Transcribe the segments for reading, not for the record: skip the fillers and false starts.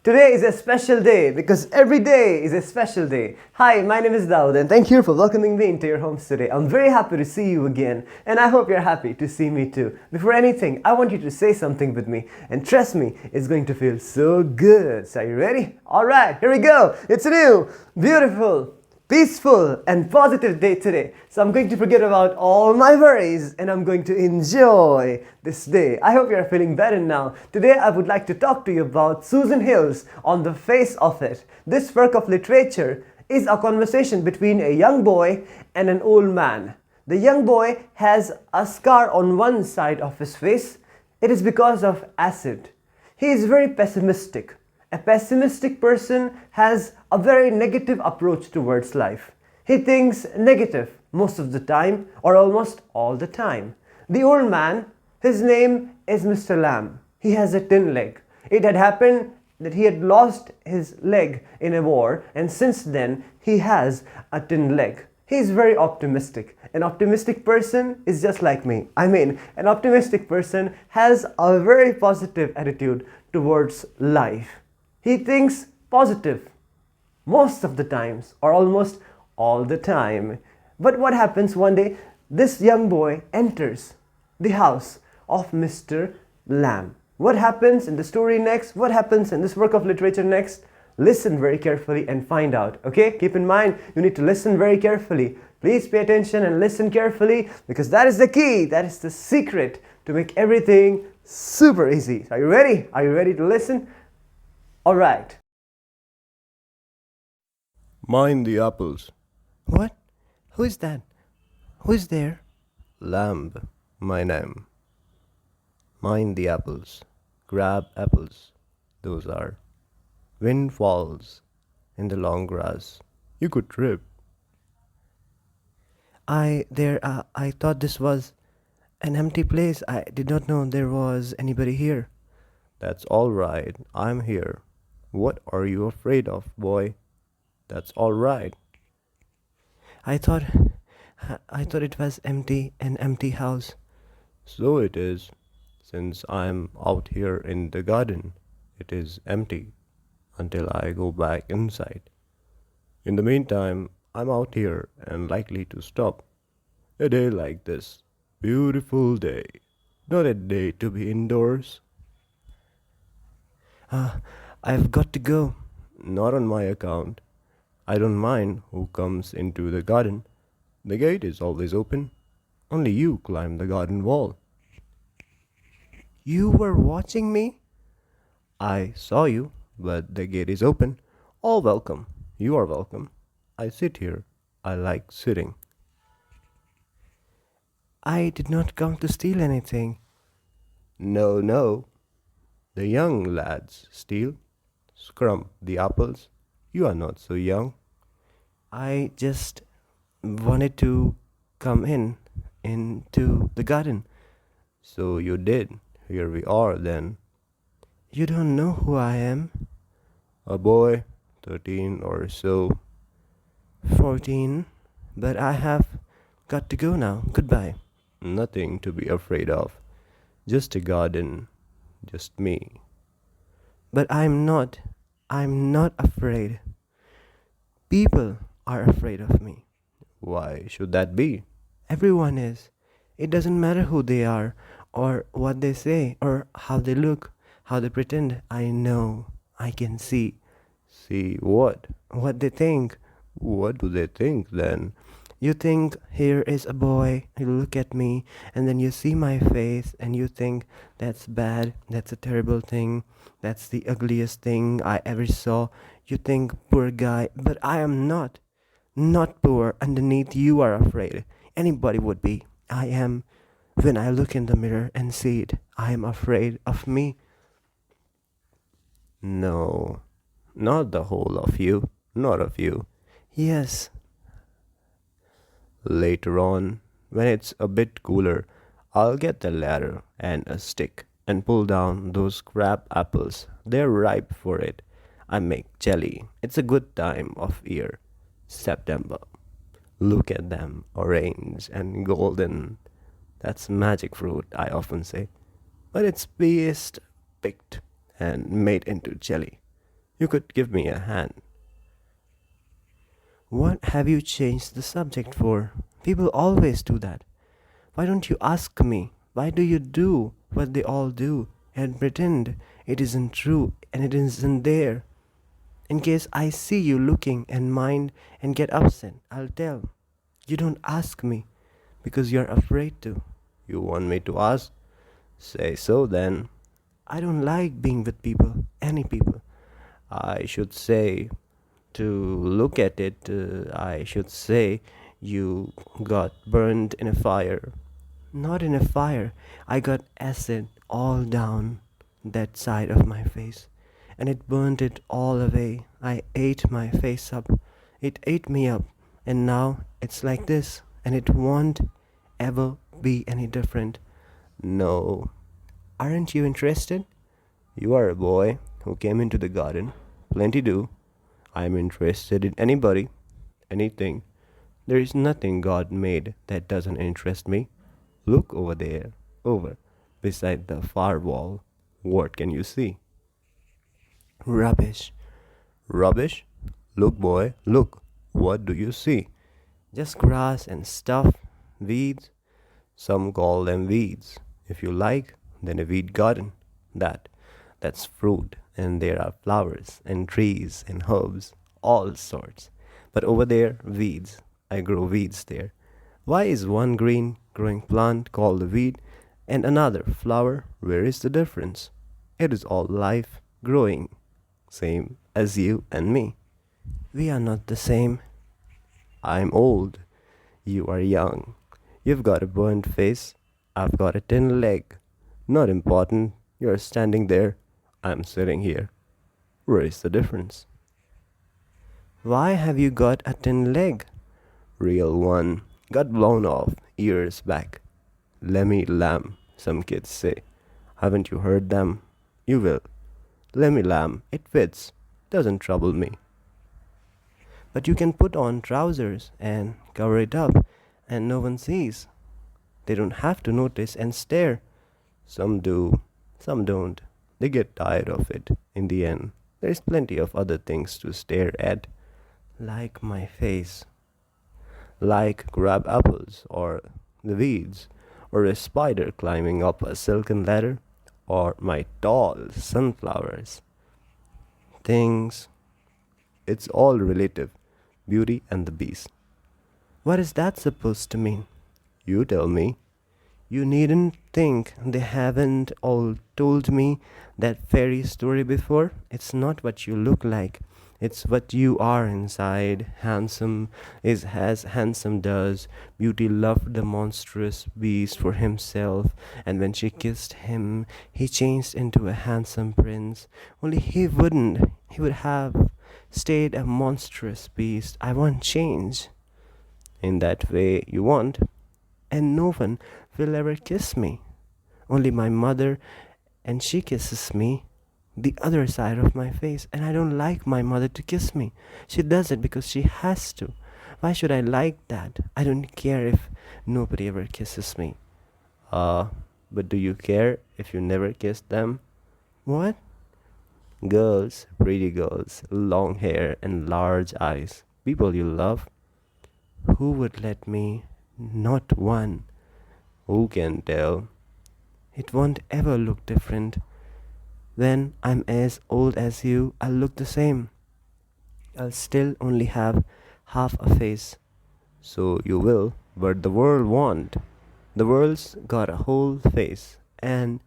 Today is a special day because every day is a special day. Hi, my name is Daued and thank you for welcoming me into your homes today. I'm very happy to see you again and I hope you're happy to see me too. Before anything, I want you to say something with me and trust me, it's going to feel so good. So are you ready? Alright, here we go. It's a new, beautiful, peaceful and positive day today. So I'm going to forget about all my worries and I'm going to enjoy this day. I hope you're feeling better now. Today I would like to talk to you about Susan Hill's On the Face of It. This work of literature is a conversation between a young boy and an old man. The young boy has a scar on one side of his face. It is because of acid. He is very pessimistic. A pessimistic person has a very negative approach towards life. He thinks negative most of the time or almost all the time. The old man, his name is Mr. Lamb. He has a tin leg. It had happened that he had lost his leg in a war and since then he has a tin leg. He is very optimistic. An optimistic person is just like me. An optimistic person has a very positive attitude towards life. He thinks positive most of the times or almost all the time. But what happens one day? This young boy enters the house of Mr. Lamb. What happens in the story next? What happens in this work of literature next? Listen very carefully and find out. Okay? Keep in mind, you need to listen very carefully. Please pay attention and listen carefully because that is the key. That is the secret to make everything super easy. Are you ready? Are you ready to listen? All right. Mind the apples. What? Who is that? Who is there? Lamb, my name. Mind the apples. Grab apples. Those are. Wind falls in the long grass. You could trip. I thought this was an empty place. I did not know there was anybody here. That's all right. I'm here. What are you afraid of, boy? That's all right. I thought it was empty, an empty house. So it is. Since I'm out here in the garden, it is empty until I go back inside. In the meantime, I'm out here and likely to stop. A day like this. Beautiful day. Not a day to be indoors. I've got to go. Not on my account. I don't mind who comes into the garden. The gate is always open. Only you climb the garden wall. You were watching me? I saw you, but the gate is open. All welcome. You are welcome. I sit here. I like sitting. I did not come to steal anything. No, no. The young lads steal. Scrump the apples. You are not so young. I just wanted to come into the garden. So you did. Here we are then. You don't know who I am? A boy, 13 or so. 14, but I have got to go now. Goodbye. Nothing to be afraid of. Just a garden. Just me. But I'm not afraid. People are afraid of me. Why should that be? Everyone is. It doesn't matter who they are, or what they say, or how they look, how they pretend. I know. I can see. See what? What they think. What do they think then? You think here is a boy, you look at me, and then you see my face, and you think that's bad, that's a terrible thing, that's the ugliest thing I ever saw. You think, poor guy, but I am not poor. Underneath you are afraid. Anybody would be. I am. When I look in the mirror and see it, I am afraid of me. No, not the whole of you, not of you. Yes. Later on, when it's a bit cooler, I'll get the ladder and a stick and pull down those crab apples. They're ripe for it. I make jelly. It's a good time of year. September. Look at them, orange and golden. That's magic fruit, I often say. But it's best picked and made into jelly. You could give me a hand. What have you changed the subject for? People always do that. Why don't you ask me? Why do you do what they all do and pretend it isn't true and it isn't there? In case I see you looking and mind and get upset, I'll tell. You don't ask me because you're afraid to. You want me to ask? Say so then. I don't like being with people, any people. I should say, to look at it, I should say you got burned in a fire. Not in a fire. I got acid all down that side of my face and it burned it all away. I ate my face up. It ate me up. And now it's like this and it won't ever be any different. No, Aren't you interested? you are a boy who came into the garden. Plenty do. I am interested in anybody, anything. There is nothing God made that doesn't interest me. Look over there, over, beside the far wall. What can you see? Rubbish. Rubbish? Look, boy, look. What do you see? Just grass and stuff. Weeds? Some call them weeds. If you like, then a weed garden. That. That's fruit, and there are flowers, and trees, and herbs, all sorts. But over there, weeds. I grow weeds there. Why is one green growing plant called a weed and another flower? Where is the difference? It is all life growing, same as you and me. We are not the same. I'm old. You are young. You've got a burnt face. I've got a tin leg. Not important. You're standing there. I'm sitting here. Where is the difference? Why have you got a tin leg? Real one. Got blown off years back. Lemmy lamb, some kids say. Haven't you heard them? You will. Lemmy lamb, it fits. Doesn't trouble me. But you can put on trousers and cover it up and no one sees. They don't have to notice and stare. Some do, some don't. They get tired of it in the end. There's plenty of other things to stare at, Like my face. like crab apples, or the weeds, or a spider climbing up a silken ladder, or my tall sunflowers. Things. It's all relative. Beauty and the Beast. What is that supposed to mean? You tell me. You needn't think they haven't all told me that fairy story before. It's not what you look like. It's what you are inside. Handsome is as handsome does. Beauty loved the monstrous beast for himself, and when she kissed him, he changed into a handsome prince. Only he wouldn't. He would have stayed a monstrous beast. I won't change. In that way, you want. And no one will ever kiss me. Only my mother, and she kisses me the other side of my face, and I don't like my mother to kiss me. She does it because she has to. Why should I like that? I don't care if nobody ever kisses me. Uh, but do you care if you never kiss them? What? Girls, pretty girls, long hair and large eyes. People you love. Who would let me? Not one. Who can tell? It won't ever look different. When I'm as old as you, I'll look the same. I'll still only have half a face. So you will, but the world won't. The world's got a whole face, and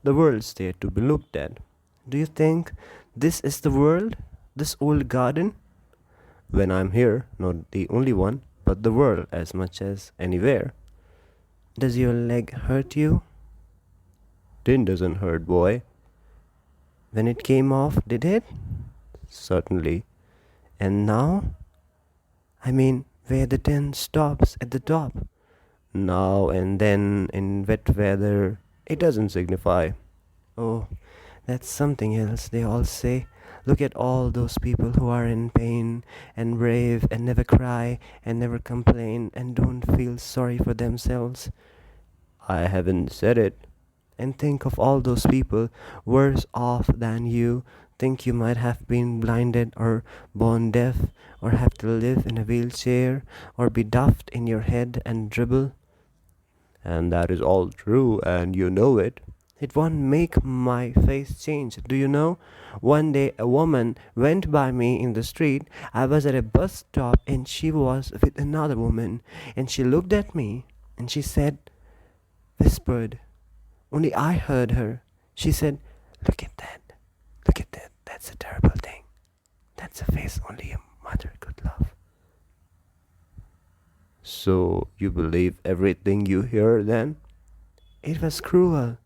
the world's there to be looked at. Do you think this is the world? This old garden? When I'm here, not the only one, but the world as much as anywhere. Does your leg hurt you? Tin doesn't hurt, boy. When it came off, did it? Certainly. And now? I mean, where the tin stops at the top. Now and then in wet weather, it doesn't signify. Oh, that's something else they all say. Look at all those people who are in pain and brave and never cry and never complain and don't feel sorry for themselves. I haven't said it. And think of all those people worse off than you, think you might have been blinded or born deaf or have to live in a wheelchair or be daft in your head and dribble. And that is all true, and you know it. It won't make my face change. Do you know? One day a woman went by me in the street. I was at a bus stop and she was with another woman. And she looked at me and she said, whispered, only I heard her. She said, look at that. Look at that. That's a terrible thing. That's a face only a mother could love. So you believe everything you hear then? It was cruel.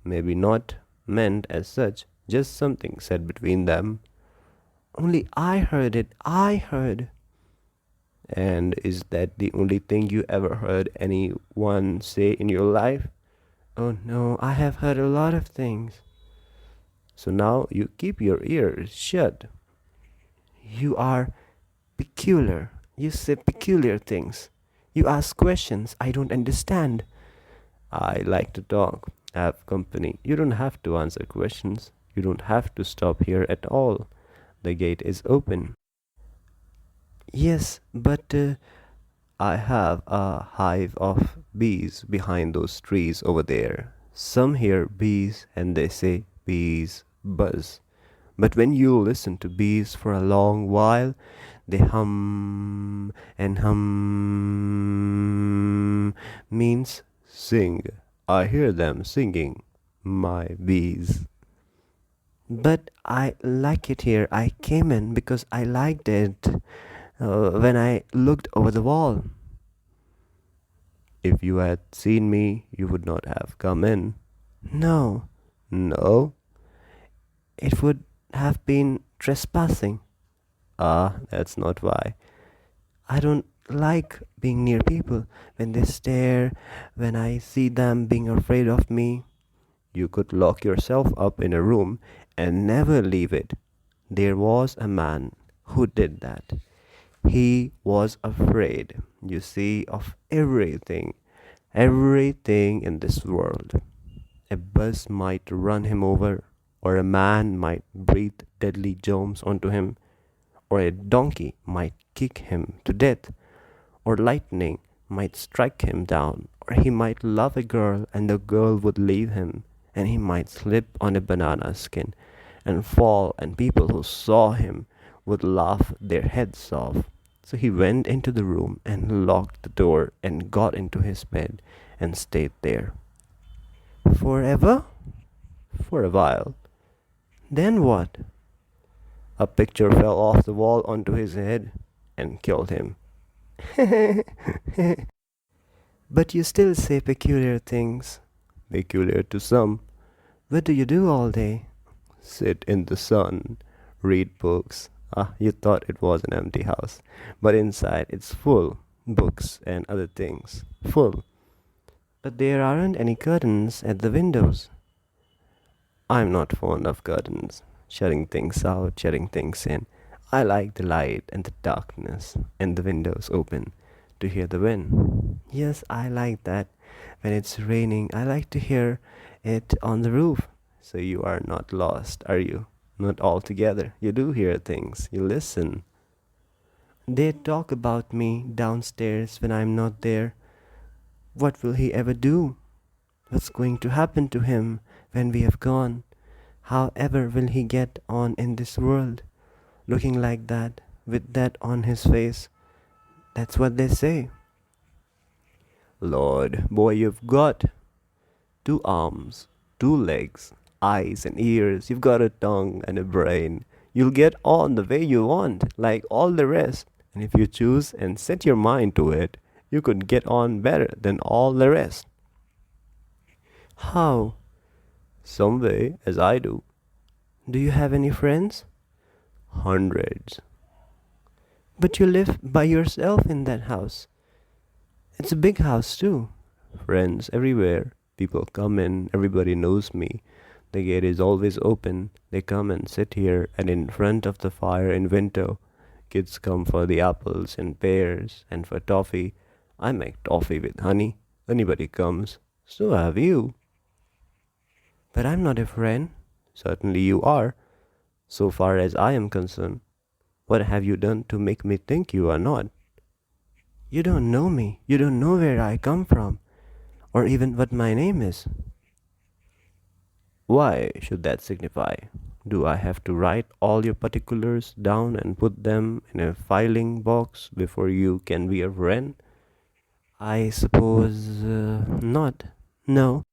Maybe not meant as such, just something said between them. Only I heard it. I heard. And is that the only thing you ever heard anyone say in your life? Oh no, I have heard a lot of things. So now you keep your ears shut. You are peculiar. You say peculiar things. You ask questions I don't understand. I like to talk, have company. You don't have to answer questions. You don't have to stop here at all. The gate is open. Yes, but I have a hive of bees behind those trees over there. Some hear bees and they say bees buzz. But when you listen to bees for a long while, they hum, and hum means sing. I hear them singing, my bees. but I like it here. I came in because I liked it when I looked over the wall. If you had seen me, you would not have come in. No, No? it would have been trespassing. Ah, that's not why. I don't like being near people when they stare, when I see them being afraid of me. You could lock yourself up in a room and never leave it. There was a man who did that. He was afraid, you see, of everything, everything in this world. A bus might run him over, or a man might breathe deadly germs onto him, or a donkey might kick him to death, or lightning might strike him down, or he might love a girl and the girl would leave him, and he might slip on a banana skin and fall, and people who saw him would laugh their heads off. So he went into the room and locked the door and got into his bed and stayed there Forever? for a while. Then what? A picture fell off the wall onto his head and killed him. But you still say peculiar things. Peculiar to some. What do you do all day? Sit in the sun, read books. Ah, you thought it was an empty house, but inside it's full. Books and other things. Full. But there aren't any curtains at the windows. I'm not fond of curtains, shutting things out, shutting things in. I like the light and the darkness and the windows open to hear the wind. Yes, I like that. When it's raining, I like to hear it on the roof. So you are not lost, are you? Not altogether. You do hear things. You listen. They talk about me downstairs when I'm not there. What will he ever do? What's going to happen to him when we have gone? However will he get on in this world? Looking like that, with that on his face. That's what they say. Lord, boy, you've got 2 arms, 2 legs, eyes and ears. You've got a tongue and a brain. You'll get on the way you want, like all the rest. And if you choose and set your mind to it, you could get on better than all the rest. How? Some way, as I do. Do you have any friends? Hundreds. But you live by yourself in that house. It's a big house too. Friends everywhere. People come in, everybody knows me. The gate is always open. They come and sit here and in front of the fire in winter. Kids come for the apples and pears and for toffee. I make toffee with honey. Anybody comes. So have you. But I'm not a friend. Certainly you are. So far as I am concerned, what have you done to make me think you are not? You don't know me. You don't know where I come from, or even what my name is. Why should that signify? Do I have to write all your particulars down and put them in a filing box before you can be a friend? I suppose not. No.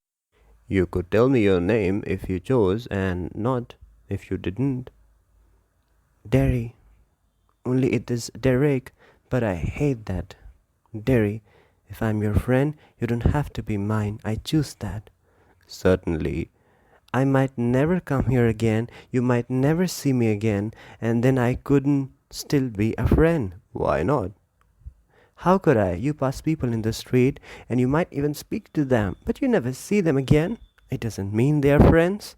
You could tell me your name if you chose and not if you didn't. Derry. Only it is Derek, but I hate that. Derry. If I'm your friend, you don't have to be mine. I choose that. Certainly. I might never come here again, you might never see me again, and then I couldn't still be a friend. Why not? How could I? You pass people in the street, and you might even speak to them, but you never see them again. It doesn't mean they are friends.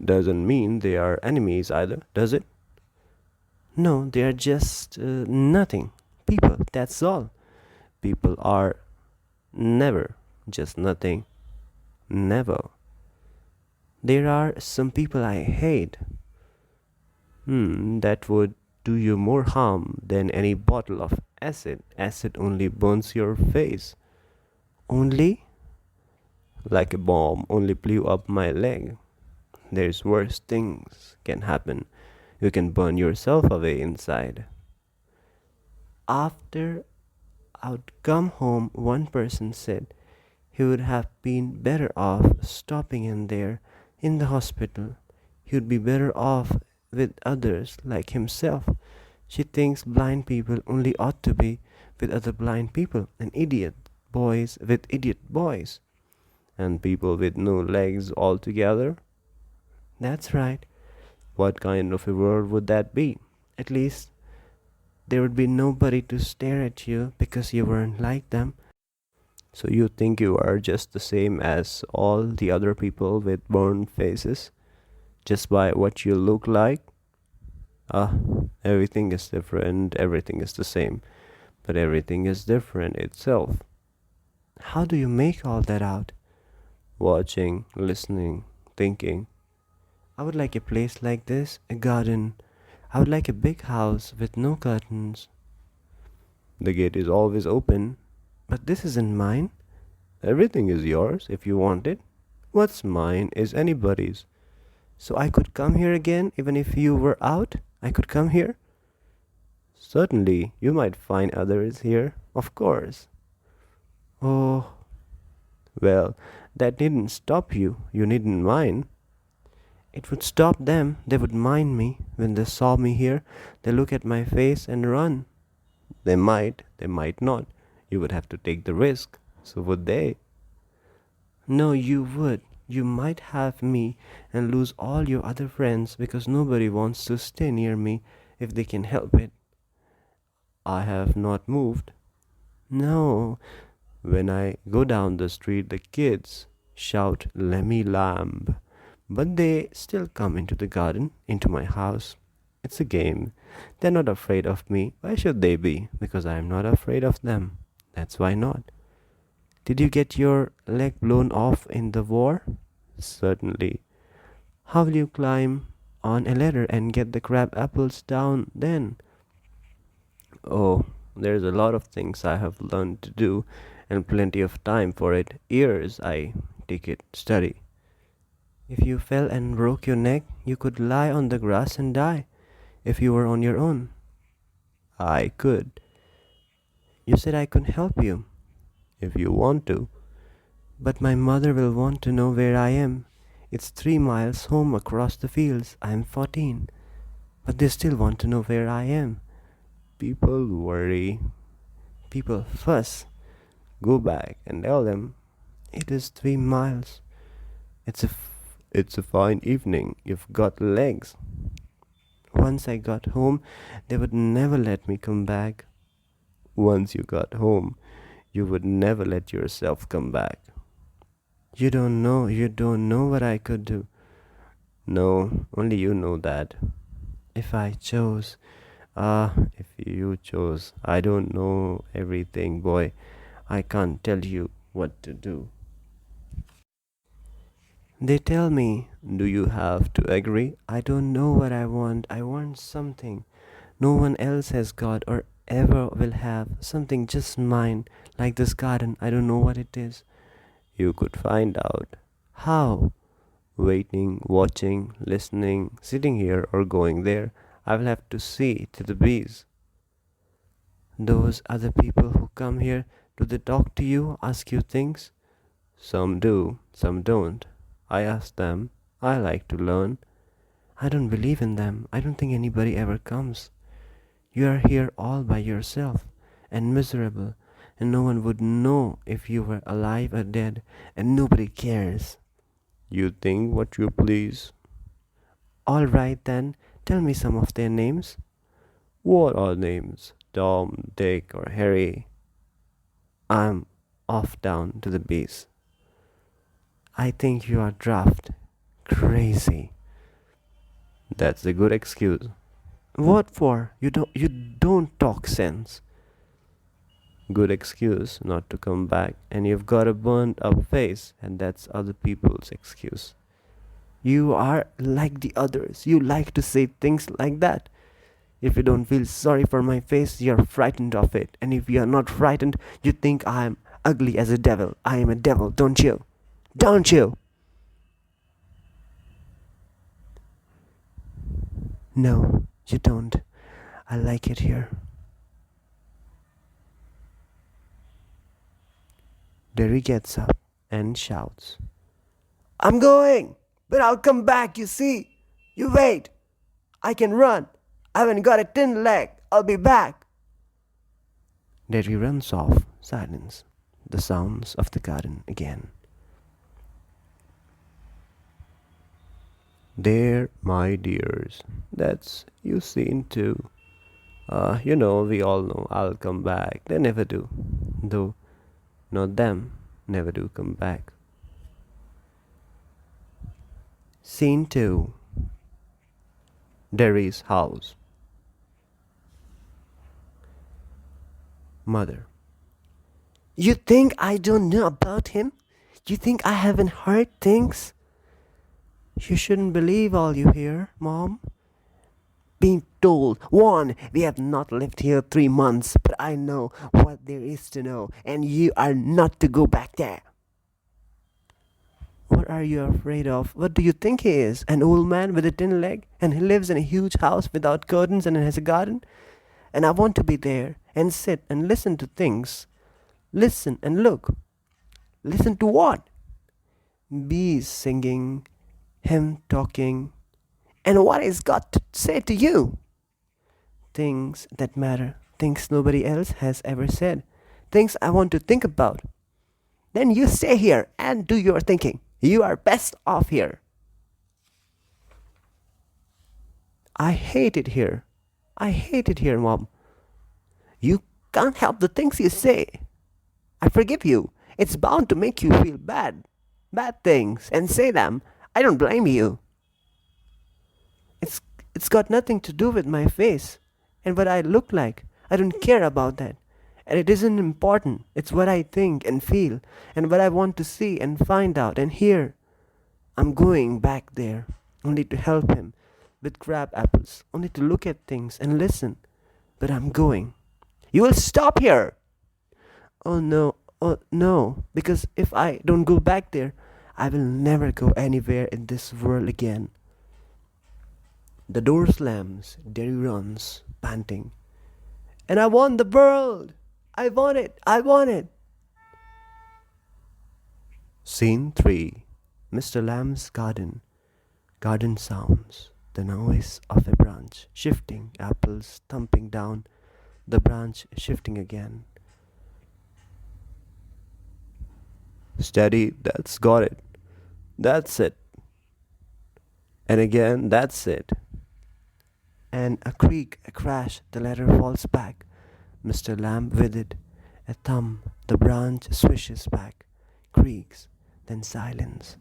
Doesn't mean they are enemies either, does it? No, they are just nothing. People, that's all. People are never just nothing. Never. There are some people I hate. That would do you more harm than any bottle of acid. Acid only burns your face. Only? Like a bomb only blew up my leg. There's worse things can happen. You can burn yourself away inside. After I'd come home, one person said he would have been better off stopping in there in the hospital. He would be better off with others like himself. She thinks blind people only ought to be with other blind people, and idiot boys with idiot boys. And people with no legs altogether? That's right. What kind of a world would that be? At least there would be nobody to stare at you because you weren't like them. So you think you are just the same as all the other people with burned faces? Just by what you look like? Ah, everything is different, everything is the same, but everything is different itself. How do you make all that out? Watching, listening, thinking. I would like a place like this, a garden. I would like a big house with no curtains. The gate is always open. But this isn't mine. Everything is yours if you want it. What's mine is anybody's. So I could come here again even if you were out? I could come here? Certainly, you might find others here, of course. Oh, Well, that needn't stop you. You needn't mind. it would stop them. They would mind me. When they saw me here, they look at my face and run. They might not. You would have to take the risk. So would they. No, you would. You might have me and lose all your other friends because nobody wants to stay near me if they can help it. I have not moved. No, When I go down the street, the kids shout Lemmy Lamb. But they still come into the garden, into my house. It's a game. They're not afraid of me. Why should they be? Because I am not afraid of them. That's why not. did you get your leg blown off in the war? Certainly. How will you climb on a ladder and get the crab apples down then? Oh, there's a lot of things I have learned to do and plenty of time for it. Years I take it study. If you fell and broke your neck, you could lie on the grass and die if you were on your own. I could, You said I could help you, if you want to. but my mother will want to know where I am. It's 3 miles home across the fields. I am 14, but they still want to know where I am. People worry. People fuss. Go back and tell them It is 3 miles. It's a it's a fine evening. You've got legs. Once I got home, they would never let me come back. Once you got home, you would never let yourself come back. You don't know what I could do No, only you know that. if I chose. If you chose. I don't know everything, boy. I can't tell you what to do. They tell me, do you have to agree? I don't know what I want. I want something no one else has got or ever will have. Something just mine, like this garden. I don't know what it is. You could find out. How? Waiting, watching, listening, sitting here or going there. I will have to see to the bees. Those other people who come here, do they talk to you, ask you things? Some do, some don't. I ask them. I like to learn. I don't believe in them. I don't think anybody ever comes. You are here all by yourself and miserable, and no one would know if you were alive or dead, and nobody cares. You think what you please. All right then, tell me some of their names. What are names? Tom, Dick, or Harry? I'm off down to the base. I think you are daft, crazy. That's a good excuse. What for? You don't talk sense. Good excuse not to come back, and you've got a burned up face, and that's other people's excuse. You are like the others. You like to say things like that. If you don't feel sorry for my face, you're frightened of it. And if you're not frightened, you think I'm ugly as a devil. I am a devil, don't you? Don't you? No, you don't. I like it here. Derry gets up and shouts, I'm going, but I'll come back, you see. You wait. I can run. I haven't got a tin leg. I'll be back. Derry runs off. Silence. The sounds of the garden again. There, my dears. That's you seen too. We all know I'll come back. They never do. Though, not them, never do come back. Scene 2. Derry's house. Mother. You think I don't know about him? You think I haven't heard things? You shouldn't believe all you hear, Mom. Being told, one, we have not lived here 3 months, but I know what there is to know, and you are not to go back there. What are you afraid of? What do you think he is? An old man with a tin leg? And he lives in a huge house without curtains and has a garden? And I want to be there and sit and listen to things. Listen and look. Listen to what? Bees singing, him talking. And what he's got to say to you? Things that matter. Things nobody else has ever said. Things I want to think about. Then you stay here and do your thinking. You are best off here. I hate it here. I hate it here, Mom. You can't help the things you say. I forgive you. It's bound to make you feel bad. Bad things. And say them. I don't blame you. It's got nothing to do with my face and what I look like. I don't care about that. And it isn't important. It's what I think and feel and what I want to see and find out and hear. I'm going back there only to help him with crab apples, only to look at things and listen. But I'm going. You will stop here. Oh no, because if I don't go back there, I will never go anywhere in this world again. The door slams, Derry runs, panting. And I want the world! I want it! I want it! Scene 3. Mr. Lamb's garden. Garden sounds. The noise of a branch shifting, apples thumping down, the branch shifting again. Steady, that's got it. That's it. And again, that's it. And a creak, a crash, the ladder falls back. Mr. Lamb with it. A thump, the branch swishes back, creaks, then silence.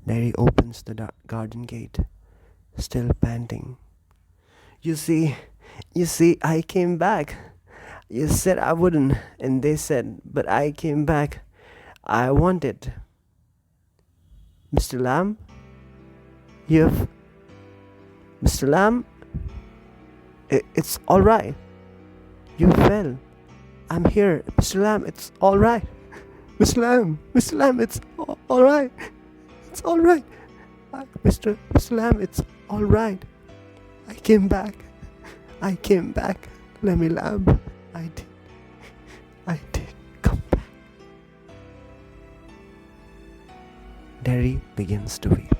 Derry opens the garden gate, still panting. You see, I came back. You said I wouldn't, and they said, but I came back. I wanted. Mr. Lamb? You've... Mr. Lamb? It's alright. You fell. I'm here. Mr. Lamb, it's alright. Mr. Lamb, it's alright. It's alright. Mr. Lamb, it's alright. I came back. Lemmy Lamb. I did come back. Derry begins to weep.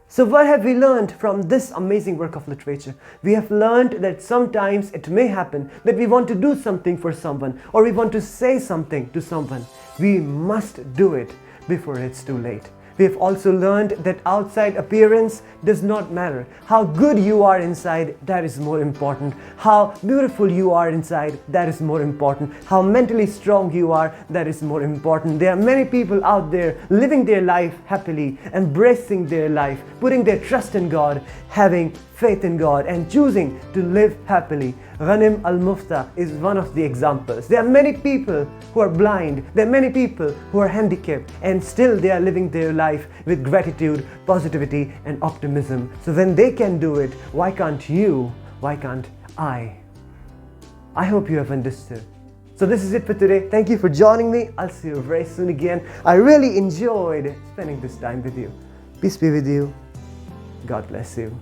So what have we learned from this amazing work of literature? We have learned that sometimes it may happen that we want to do something for someone or we want to say something to someone. We must do it before it's too late. We have also learned that outside appearance does not matter. How good you are inside, that is more important. How beautiful you are inside, that is more important. How mentally strong you are, that is more important. There are many people out there living their life happily, embracing their life, putting their trust in God, having faith in God and choosing to live happily. Ghanim Al-Mufta is one of the examples. There are many people who are blind, there are many people who are handicapped and still they are living their life with gratitude, positivity and optimism. So when they can do it, why can't you? Why can't I? I hope you have understood. So this is it for today. Thank you for joining me. I'll see you very soon again. I really enjoyed spending this time with you. Peace be with you. God bless you.